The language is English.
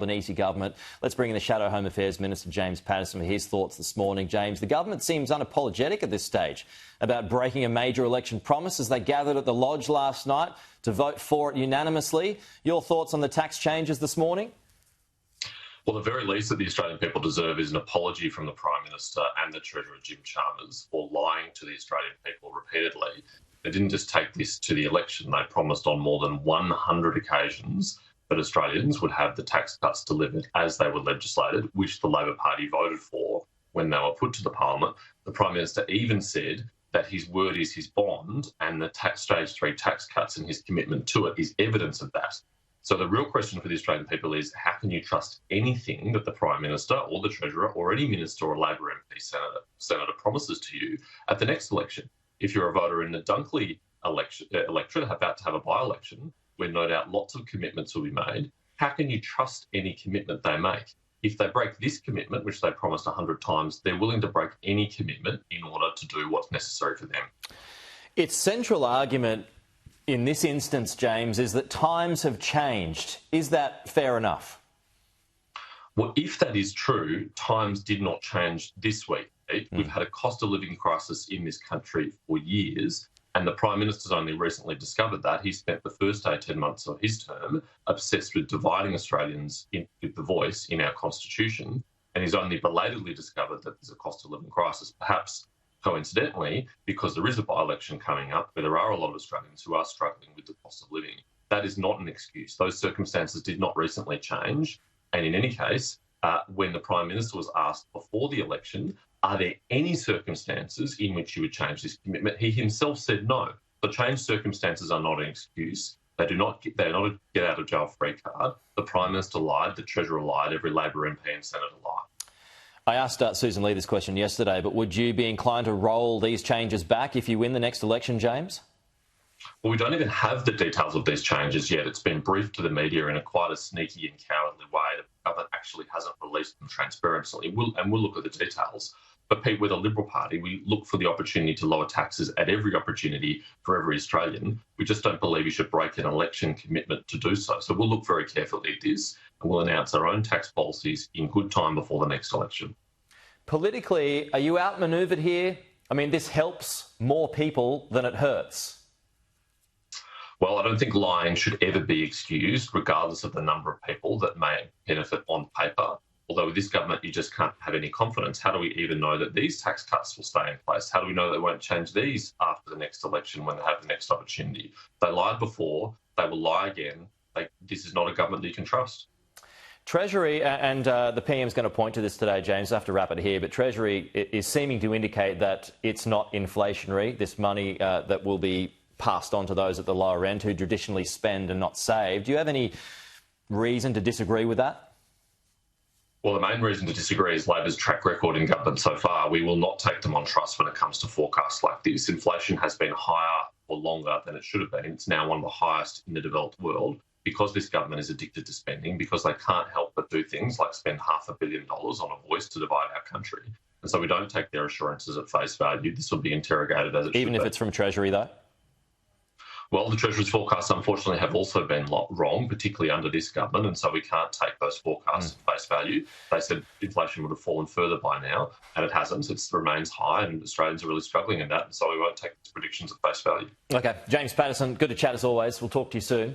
Albanese government. Let's bring in the Shadow Home Affairs Minister, James Patterson, for his thoughts this morning. James, the government seems unapologetic at this stage about breaking a major election promise as they gathered at the Lodge last night to vote for it unanimously. Your thoughts on the tax changes this morning? Well, the very least that the Australian people deserve is an apology from the Prime Minister and the Treasurer, Jim Chalmers, for lying to the Australian people repeatedly. They didn't just take this to the election. They promised on more than 100 occasions that Australians would have the tax cuts delivered as they were legislated, which the Labor Party voted for when they were put to the Parliament. The Prime Minister even said that his word is his bond, and the Stage 3 tax cuts and his commitment to it is evidence of that. So the real question for the Australian people is, how can you trust anything that the Prime Minister or the Treasurer or any Minister or Labor MP, Senator promises to you at the next election? If you're a voter in the Dunkley electorate about to have a by-election, where no doubt lots of commitments will be made, how can you trust any commitment they make? If they break this commitment, which they promised 100 times, they're willing to break any commitment in order to do what's necessary for them. Its central argument in this instance, James, is that times have changed. Is that fair enough? Well, if that is true, times did not change this week. We've had a cost of living crisis in this country for years, and the Prime Minister's only recently discovered that. He spent the first 18 months of his term obsessed with dividing Australians with the voice in our Constitution, and he's only belatedly discovered that there's a cost of living crisis, perhaps coincidentally, because there is a by-election coming up where there are a lot of Australians who are struggling with the cost of living. That is not an excuse. Those circumstances did not recently change, and in any case, when the Prime Minister was asked before the election, are there any circumstances in which you would change this commitment? He himself said no. The changed circumstances are not an excuse. They're not a get out of jail free card. The Prime Minister lied, the Treasurer lied, every Labor MP and Senator lied. I asked Susan Lee this question yesterday, but would you be inclined to roll these changes back if you win the next election, James? Well, we don't even have the details of these changes yet. It's been briefed to the media in quite a sneaky and cowardly way. The government actually hasn't released them transparently, and we'll look at the details. But Pete, with a Liberal Party, we look for the opportunity to lower taxes at every opportunity for every Australian. We just don't believe you should break an election commitment to do so. So we'll look very carefully at this, and we'll announce our own tax policies in good time before the next election. Politically, are you outmanoeuvred here? I mean, this helps more people than it hurts. Well, I don't think lying should ever be excused, regardless of the number of people that may benefit on paper. Although with this government, you just can't have any confidence. How do we even know that these tax cuts will stay in place? How do we know they won't change these after the next election when they have the next opportunity? They lied before, they will lie again. This is not a government that you can trust. Treasury, and the PM's going to point to this today, James, I have to wrap it here, but Treasury is seeming to indicate that it's not inflationary, this money that will be passed on to those at the lower end who traditionally spend and not save. Do you have any reason to disagree with that? Well, the main reason to disagree is Labor's track record in government so far. We will not take them on trust when it comes to forecasts like this. Inflation has been higher for longer than it should have been. It's now one of the highest in the developed world because this government is addicted to spending, because they can't help but do things like spend $500 million on a voice to divide our country. And so we don't take their assurances at face value. This will be interrogated as it should be. Even if it's from Treasury, though? Well, the Treasury's forecasts, unfortunately, have also been wrong, particularly under this government, and so we can't take those forecasts at face value. They said inflation would have fallen further by now, and it hasn't. It remains high, and Australians are really struggling in that, and so we won't take these predictions at face value. OK. James Patterson, good to chat as always. We'll talk to you soon.